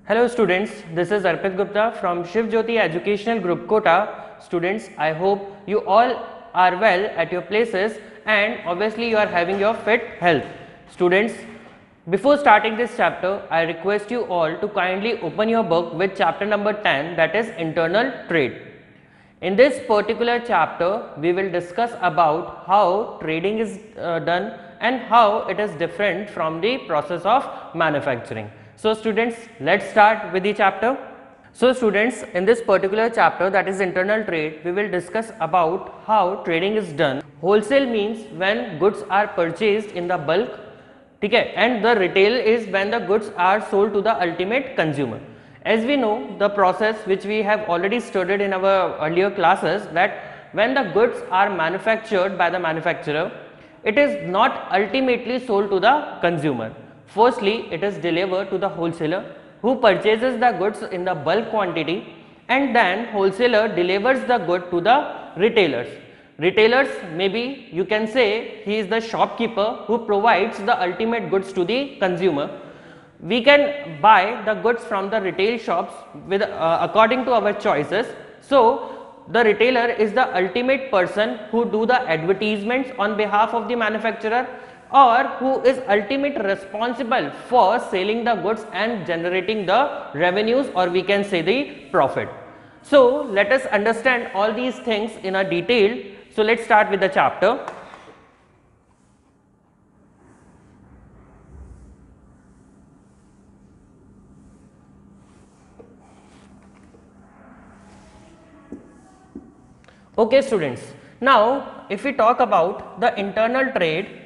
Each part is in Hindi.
Hello students, this is Arpit Gupta from Shiv Jyoti Educational Group Kota. Students, I hope you all are well at your places and obviously you are having your fit health. Students, before starting this chapter, I request you all to kindly open your book with chapter number 10, that is internal trade. In this particular chapter, we will discuss about how trading is done and how it is different from the process of manufacturing. So students, let's start with the chapter. So students, in this particular chapter, that is internal trade, we will discuss about how trading is done. Wholesale means when goods are purchased in the bulk, okay, and the retail is when the goods are sold to the ultimate consumer. As we know, the process which we have already studied in our earlier classes, that when the goods are manufactured by the manufacturer, it is not ultimately sold to the consumer. Firstly, it is delivered to the wholesaler who purchases the goods in the bulk quantity, and then wholesaler delivers the good to the retailers. Retailers, maybe you can say he is the shopkeeper who provides the ultimate goods to the consumer. We can buy the goods from the retail shops with according to our choices. So the retailer is the ultimate person who do the advertisements on behalf of the manufacturer, or who is ultimate responsible for selling the goods and generating the revenues, or we can say the profit. So let us understand all these things in a detail. So let's start with the chapter. Okay students, now if we talk about the internal trade,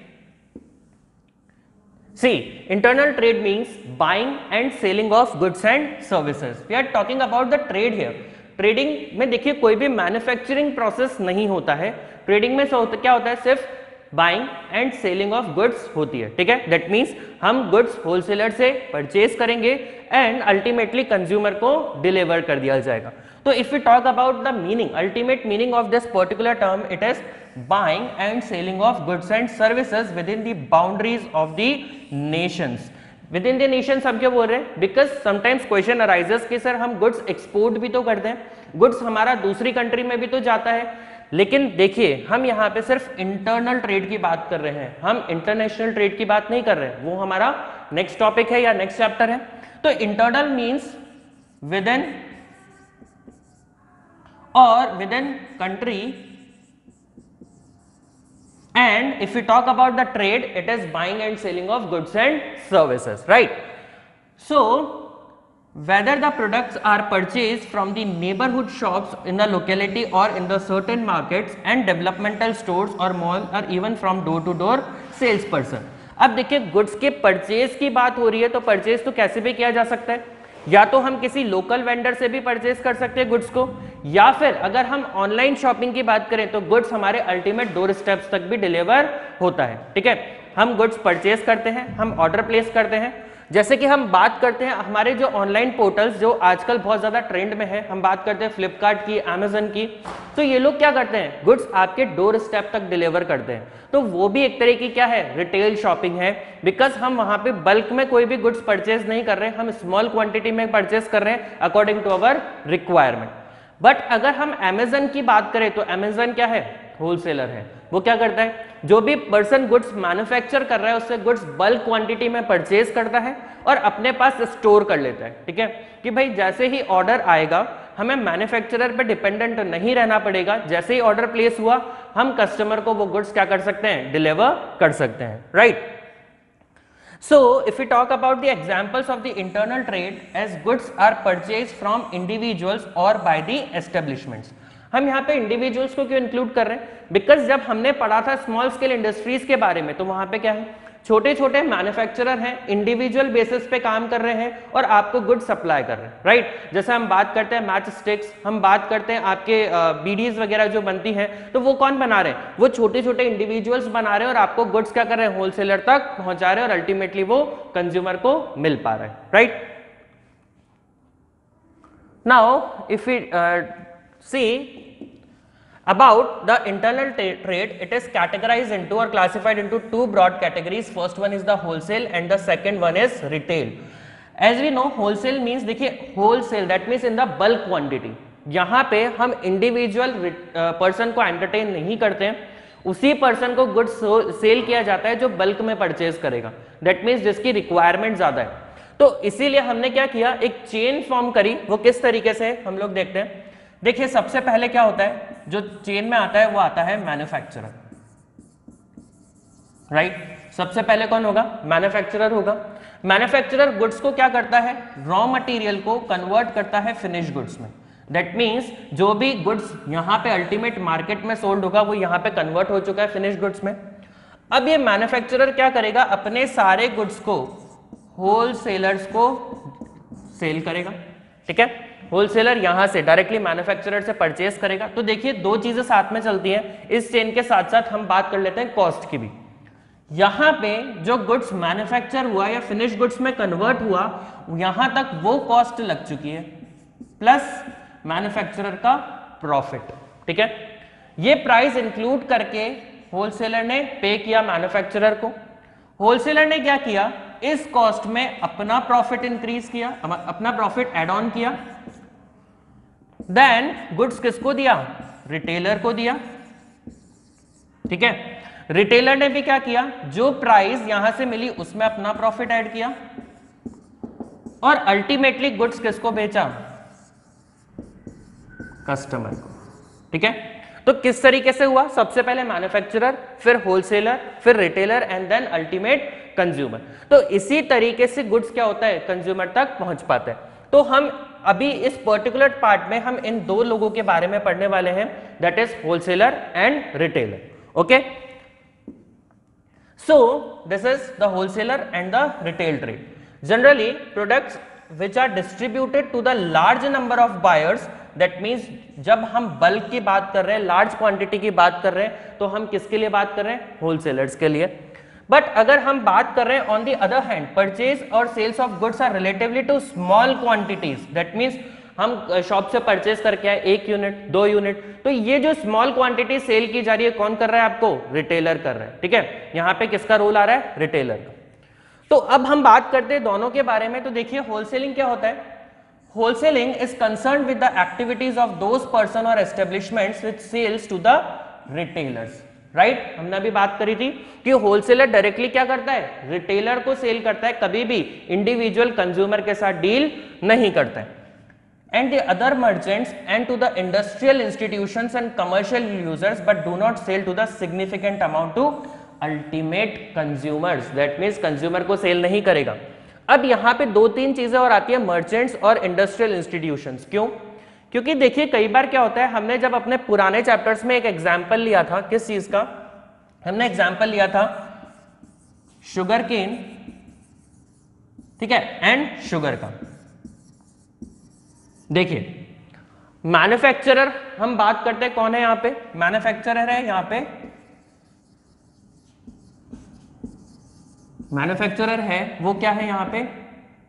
see, internal trade means buying and selling of goods and services. We are talking about the trade here. Trading में देखिए कोई भी मैन्युफैक्चरिंग प्रोसेस नहीं होता है. ट्रेडिंग में क्या होता है, सिर्फ buying and selling of goods होती है. ठीक है, दैट मीन्स हम गुड्स होलसेलर से परचेज करेंगे एंड अल्टीमेटली कंज्यूमर को डिलीवर कर दिया जाएगा. तो if you talk about the meaning, ultimate meaning of this particular term, it is buying and selling of goods and services within the boundaries of the nations. Within the nations हम क्यों बोल रहे हैं? Because sometimes question arises कि सर हम goods export भी तो करते हैं, goods हमारा दूसरी कंट्री में भी तो जाता है. लेकिन देखिए हम यहाँ पे सिर्फ इंटरनल ट्रेड की बात कर रहे हैं, हम इंटरनेशनल ट्रेड की बात नहीं कर रहे हैं. वो हमारा नेक्स्ट टॉपिक है या नेक्स्ट चैप्टर है. तो इंटरनल मीन्स विद इन और with in country, and if we talk about the trade, it is buying and selling of goods and services, right? So whether the products are purchased from the neighborhood shops in the locality or in the certain markets and developmental stores or mall, or even from door to door sales person. अब देखिए गुड्स के परचेज की बात हो रही है, तो परचेज तो कैसे भी किया जा सकता है, या तो हम किसी लोकल वेंडर से भी परचेज कर सकते हैं गुड्स को, या फिर अगर हम ऑनलाइन शॉपिंग की बात करें तो गुड्स हमारे अल्टीमेट डोर स्टेप्स तक भी डिलीवर होता है. ठीक है, हम गुड्स परचेज करते हैं, हम ऑर्डर प्लेस करते हैं. जैसे कि हम बात करते हैं हमारे जो ऑनलाइन पोर्टल्स जो आजकल बहुत ज़्यादा ट्रेंड में है, हम बात करते हैं फ्लिपकार्ट की, अमेजन की. तो ये लोग क्या करते हैं, गुड्स आपके डोर स्टेप तक डिलीवर करते हैं. तो वो भी एक तरह की क्या है, रिटेल शॉपिंग है. बिकॉज हम वहाँ पे बल्क में कोई भी गुड्स परचेज नहीं कर रहे हैं, हम स्मॉल क्वांटिटी में परचेज कर रहे हैं according to our requirement. But अगर हम अमेजन की बात करें तो अमेजन क्या है, होलसेलर है. वो क्या करता है, जो भी पर्सन गुड्स मैन्युफैक्चर कर रहा है उससे गुड्स बल्क क्वांटिटी में परचेज करता है और अपने पास स्टोर कर लेता है. ठीक है, कि भाई जैसे ही ऑर्डर आएगा हमें मैन्युफैक्चरर पे डिपेंडेंट नहीं रहना पड़ेगा. जैसे ही ऑर्डर प्लेस हुआ हम कस्टमर को वो गुड्स क्या कर सकते हैं, डिलीवर कर सकते हैं, right. So if we talk about the examples of the internal trade, as goods are purchased from individuals or by the establishments. हम यहाँ पे इंडिविजुअल्स को क्यों इंक्लूड कर रहे हैं, बिकॉज जब हमने पढ़ा था स्मॉल स्केल इंडस्ट्रीज के बारे में तो वहां पे क्या है, छोटे छोटे मैन्युफैक्चरर हैं, इंडिविजुअल बेसिस पे काम कर रहे हैं और आपको गुड सप्लाई कर रहे हैं, राइट. जैसे हम बात करते हैं मैच स्टिक्स, हम बात करते हैं आपके बीडीज वगैरह जो बनती हैं, तो वो कौन बना रहे हैं, वो छोटे छोटे इंडिविजुअल्स बना रहे हैं और आपको गुड्स क्या कर रहे हैं, होलसेलर तक पहुंचा रहे हैं और अल्टीमेटली वो कंज्यूमर को मिल पा रहा है, right. Now if we see about the internal trade, it is categorized into or classified into two broad categories. First one is the wholesale and the second one is retail. As we know wholesale means, देखिए wholesale that means in the bulk quantity. यहाँ पे हम इंडिविजुअल पर्सन को एंटरटेन नहीं करते हैं, उसी पर्सन को गुड्स सेल किया जाता है जो बल्क में परचेज करेगा, दैट मीन्स जिसकी रिक्वायरमेंट ज्यादा है। तो इसीलिए हमने क्या किया, एक चेन फॉर्म करी। वो किस तरीके से हम लोग देखते हैं। देखिए सबसे पहले क्या होता है, जो चेन में आता है वो आता है मैन्युफैक्चरर, राइट। सबसे पहले कौन होगा, मैन्युफैक्चरर होगा। मैन्युफैक्चरर गुड्स को क्या करता है, रॉ मटेरियल को कन्वर्ट करता है फिनिश गुड्स में। दैट मीन्स जो भी गुड्स यहाँ पे अल्टीमेट मार्केट में सोल्ड होगा वो यहाँ पे कन्वर्ट हो चुका है फिनिश गुड्स में। अब ये मैन्युफैक्चरर क्या करेगा, अपने सारे गुड्स को होलसेलर्स को सेल करेगा, ठीक है। होलसेलर यहां से डायरेक्टली मैन्युफैक्चरर से परचेस करेगा। तो देखिए दो चीजें साथ में चलती हैं। इस चेन के साथ साथ हम बात कर लेते हैं कॉस्ट की भी। यहां पे जो गुड्स मैन्युफैक्चर हुआ या फिनिश गुड्स में कन्वर्ट हुआ, यहां तक वो कॉस्ट लग चुकी है प्लस मैन्युफैक्चरर का प्रॉफिट, ठीक है। ये प्राइस इंक्लूड करके होलसेलर ने पे किया मैन्युफैक्चरर को। होलसेलर ने क्या किया, इस कॉस्ट में अपना प्रॉफिट इंक्रीज किया, अपना प्रॉफिट एड ऑन किया। देन गुड्स किसको दिया, रिटेलर को दिया, ठीक है। रिटेलर ने भी क्या किया, जो प्राइस यहां से मिली उसमें अपना प्रॉफिट ऐड किया और अल्टीमेटली गुड्स किसको बेचा, कस्टमर को, ठीक है। तो किस तरीके से हुआ, सबसे पहले मैन्युफैक्चरर, फिर होलसेलर, फिर retailer and then ultimate consumer. तो इसी तरीके से गुड्स क्या होता है, कंज्यूमर तक पहुंच पाता है। तो हम अभी इस पर्टिकुलर पार्ट में हम इन दो लोगों के बारे में पढ़ने वाले हैं, that is wholesaler and retailer, okay. So this is the wholesaler and the retail trade. Generally products which are distributed to the large number of buyers, that means जब हम बल्क की बात कर रहे हैं, लार्ज क्वांटिटी की बात कर रहे हैं, तो हम किसके लिए बात कर रहे हैं, होलसेलर्स के लिए। बट अगर हम बात कर रहे हैं on the other hand, purchase और sales of goods are relatively to small quantities, that means हम शॉप से परचेज करके आए 1 यूनिट 2 यूनिट, तो ये जो स्मॉल क्वांटिटी सेल की जा रही है कौन कर रहा है, आपको रिटेलर कर रहा है, ठीक है। यहाँ पे किसका रोल आ रहा है, रिटेलर का। तो अब हम बात करते हैं दोनों के बारे में। तो देखिए होलसेलिंग क्या होता है, wholesaling is concerned with the activities of those person और establishments which sells to the retailers, right. हमने अभी बात करी थी कि होलसेलर डायरेक्टली क्या करता है, रिटेलर को सेल करता है, कभी भी इंडिविजुअल कंज्यूमर के साथ डील नहीं करता है। And the other merchants and to the industrial institutions and commercial users but do not sell to the significant amount to ultimate consumers, that means consumer को सेल नहीं करेगा। अब यहां पे 2-3 चीजें और आती है, मर्चेंट्स और इंडस्ट्रियल इंस्टीट्यूशंस। क्यों, क्योंकि देखिए कई बार क्या होता है, हमने जब अपने पुराने चैप्टर्स में एक एग्जाम्पल लिया था, किस चीज का, हमने एग्जाम्पल लिया था शुगर केन, ठीक है, एंड शुगर का। देखिए मैन्युफैक्चरर हम बात करते हैं, कौन है यहाँ पे, मैन्युफैक्चरर है यहाँ पे, मैन्युफैक्चरर है वो क्या है यहाँ पे,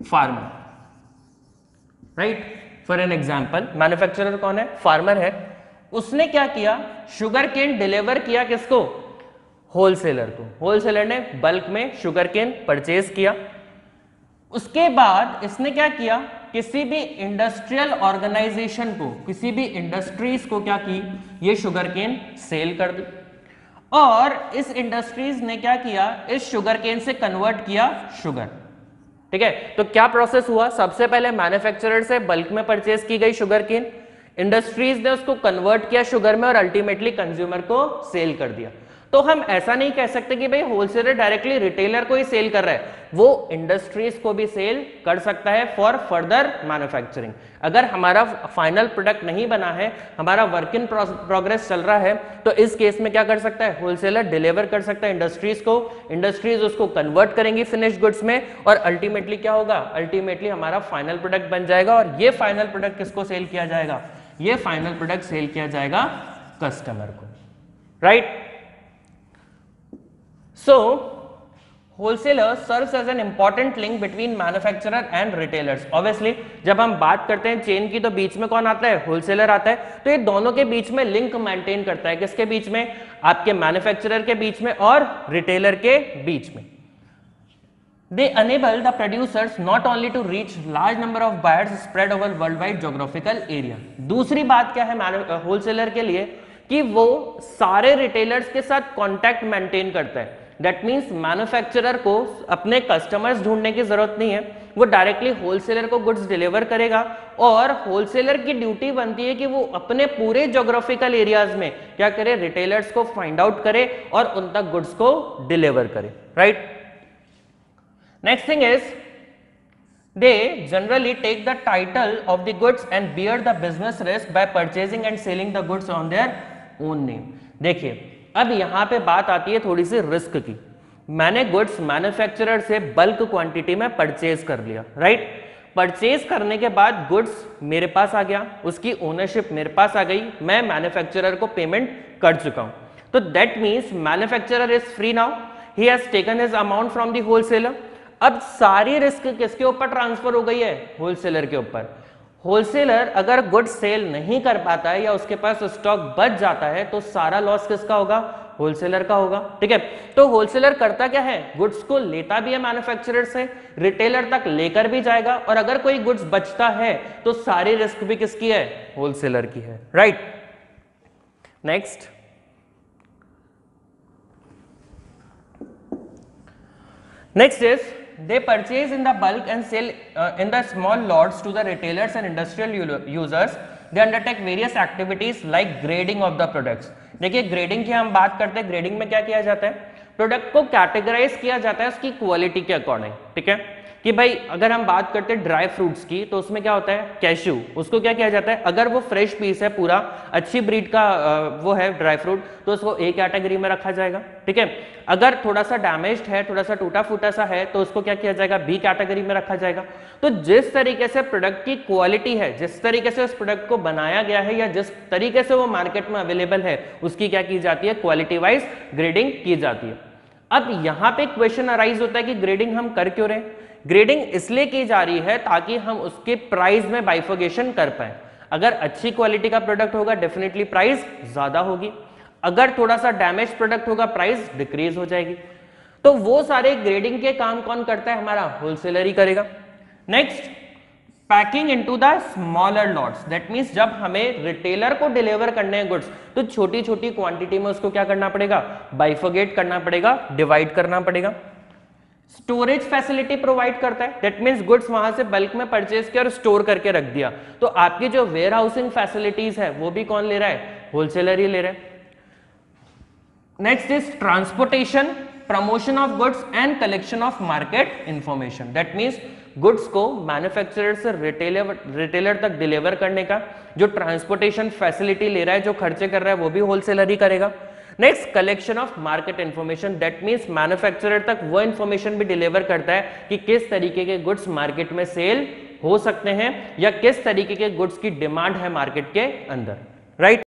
farmer, right. For an example manufacturer कौन है, फार्मर है। उसने क्या किया, शुगर केन डिलीवर किया किसको, होलसेलर को। होलसेलर ने बल्क में शुगर केन परचेज किया। उसके बाद इसने क्या किया, किसी भी इंडस्ट्रियल ऑर्गेनाइजेशन को, किसी भी इंडस्ट्रीज को क्या की, ये शुगर केन सेल कर दी। और इस इंडस्ट्रीज ने क्या किया, इस शुगर केन से कन्वर्ट किया शुगर, ठीक है। तो क्या प्रोसेस हुआ, सबसे पहले मैन्युफैक्चरर से बल्क में परचेज की गई शुगर केन, इंडस्ट्रीज ने उसको कन्वर्ट किया शुगर में और अल्टीमेटली कंज्यूमर को सेल कर दिया। तो हम ऐसा नहीं कह सकते कि भाई होलसेलर डायरेक्टली रिटेलर को ही सेल कर रहा है, वो इंडस्ट्रीज को भी सेल कर सकता है फॉर फर्दर मैन्युफैक्चरिंग। अगर हमारा फाइनल प्रोडक्ट नहीं बना है, हमारा वर्क इन प्रोग्रेस चल रहा है, तो इस केस में क्या कर सकता है, होलसेलर डिलीवर कर सकता है इंडस्ट्रीज को, इंडस्ट्रीज उसको कन्वर्ट करेंगी फिनिश गुड्स में और अल्टीमेटली क्या होगा, अल्टीमेटली हमारा फाइनल प्रोडक्ट बन जाएगा। और ये फाइनल प्रोडक्ट किसको सेल किया जाएगा, ये फाइनल प्रोडक्ट सेल किया जाएगा कस्टमर को, right. So, wholesaler serves as an important link between manufacturer and retailers. Obviously, जब हम बात करते हैं चेन की तो बीच में कौन आता है, होलसेलर आता है। तो ये दोनों के बीच में लिंक मेंटेन करता है, किसके बीच में, आपके मैन्युफैक्चरर के बीच में और रिटेलर के बीच में। They enable the producers not only to reach large number of buyers spread over worldwide geographical area. दूसरी बात क्या है होलसेलर के लिए कि वो सारे रिटेलर्स के साथ कांटेक्ट मेंटेन करता है. दैट मीन्स मैन्युफैक्चरर को अपने कस्टमर्स ढूंढने की जरूरत नहीं है, वो डायरेक्टली होलसेलर को गुड्स डिलीवर करेगा और होलसेलर की ड्यूटी बनती है कि वो अपने पूरे ज्योग्राफिकल एरियाज में क्या करे, रिटेलर्स को फाइंड आउट करे और उन तक गुड्स को डिलीवर करे. Right. Next thing is they generally take the title of the goods and bear the business risk by purchasing and selling the goods on their own name. देखिए अब यहाँ पे बात आती है थोड़ी सी रिस्क की. मैंने गुड्स मैन्युफैक्चरर से बल्क क्वांटिटी में परचेज कर लिया. राइट. परचेज करने के बाद गुड्स मेरे पास आ गया, उसकी ओनरशिप मेरे पास आ गई, मैं मैन्युफैक्चरर को पेमेंट कर चुका हूं. तो that means manufacturer is free now, he has taken his amount from the wholesaler. अब सारी रिस्क किसके ऊपर ट्रांसफर हो गई है, होलसेलर के ऊपर. होलसेलर अगर गुड्स सेल नहीं कर पाता है या उसके पास स्टॉक बच जाता है तो सारा लॉस किसका होगा, होलसेलर का होगा. ठीक है. तो होलसेलर करता क्या है, गुड्स को लेता भी है मैन्युफैक्चरर से, रिटेलर तक लेकर भी जाएगा और अगर कोई गुड्स बचता है तो सारी रिस्क भी किसकी है, होलसेलर की है. Right. Next. Next is they purchase in the bulk and sell in the small lots to the retailers and industrial users. They undertake various activities like grading of the products. देखिए ग्रेडिंग की हम बात करते हैं. ग्रेडिंग में क्या किया जाता है, प्रोडक्ट को कैटेगराइज किया जाता है उसकी क्वालिटी के अकॉर्डिंग. ठीक है. कि भाई अगर हम बात करते हैं ड्राई फ्रूट्स की तो उसमें क्या होता है, कैश्यू, उसको क्या किया जाता है, अगर वो फ्रेश पीस है पूरा अच्छी ब्रीड का वो है ड्राई फ्रूट तो उसको ए कैटेगरी में रखा जाएगा. ठीक है. अगर थोड़ा सा डैमेज्ड है, थोड़ा सा टूटा फूटा सा है तो उसको क्या किया जाएगा, बी कैटेगरी में रखा जाएगा. तो जिस तरीके से प्रोडक्ट की क्वालिटी है, जिस तरीके से उस प्रोडक्ट को बनाया गया है या जिस तरीके से वो मार्केट में अवेलेबल है उसकी क्या की जाती है, क्वालिटी वाइज ग्रेडिंग की जाती है. अब यहाँ पे क्वेश्चन अराइज होता है कि ग्रेडिंग हम कर क्यों रहे हैं. ग्रेडिंग इसलिए की जा रही है ताकि हम उसके प्राइस में बाइफर्केशन कर पाए. अगर अच्छी क्वालिटी का प्रोडक्ट होगा डेफिनेटली प्राइस ज्यादा होगी, अगर थोड़ा सा डैमेज प्रोडक्ट होगा प्राइस डिक्रीज हो जाएगी. तो वो सारे ग्रेडिंग के काम कौन करता है, हमारा होलसेलर ही करेगा. Next, packing into the smaller lots. That means जब हमें रिटेलर को डिलीवर करने हैं गुड्स तो छोटी छोटी क्वांटिटी में उसको क्या करना पड़ेगा, बाइफर्केट करना पड़ेगा, डिवाइड करना पड़ेगा. स्टोरेज फैसिलिटी प्रोवाइड करता है. दैट मींस गुड्स वहां से बल्क में परचेज किया और स्टोर करके रख दिया तो आपकी जो वेयर हाउसिंग फैसिलिटीज है वो भी कौन ले रहा है, होलसेलर ही ले रहा है. Next is transportation, promotion of goods and collection of market information. That means goods को मैन्युफैक्चरर से रिटेलर तक डिलीवर करने का जो ट्रांसपोर्टेशन फैसिलिटी ले रहा है, जो खर्चे कर रहा है वो भी होलसेलर ही करेगा. Next, collection of market information. That means manufacturer तक वो इंफॉर्मेशन भी डिलीवर करता है कि किस तरीके के गुड्स मार्केट में सेल हो सकते हैं या किस तरीके के गुड्स की डिमांड है मार्केट के अंदर. राइट.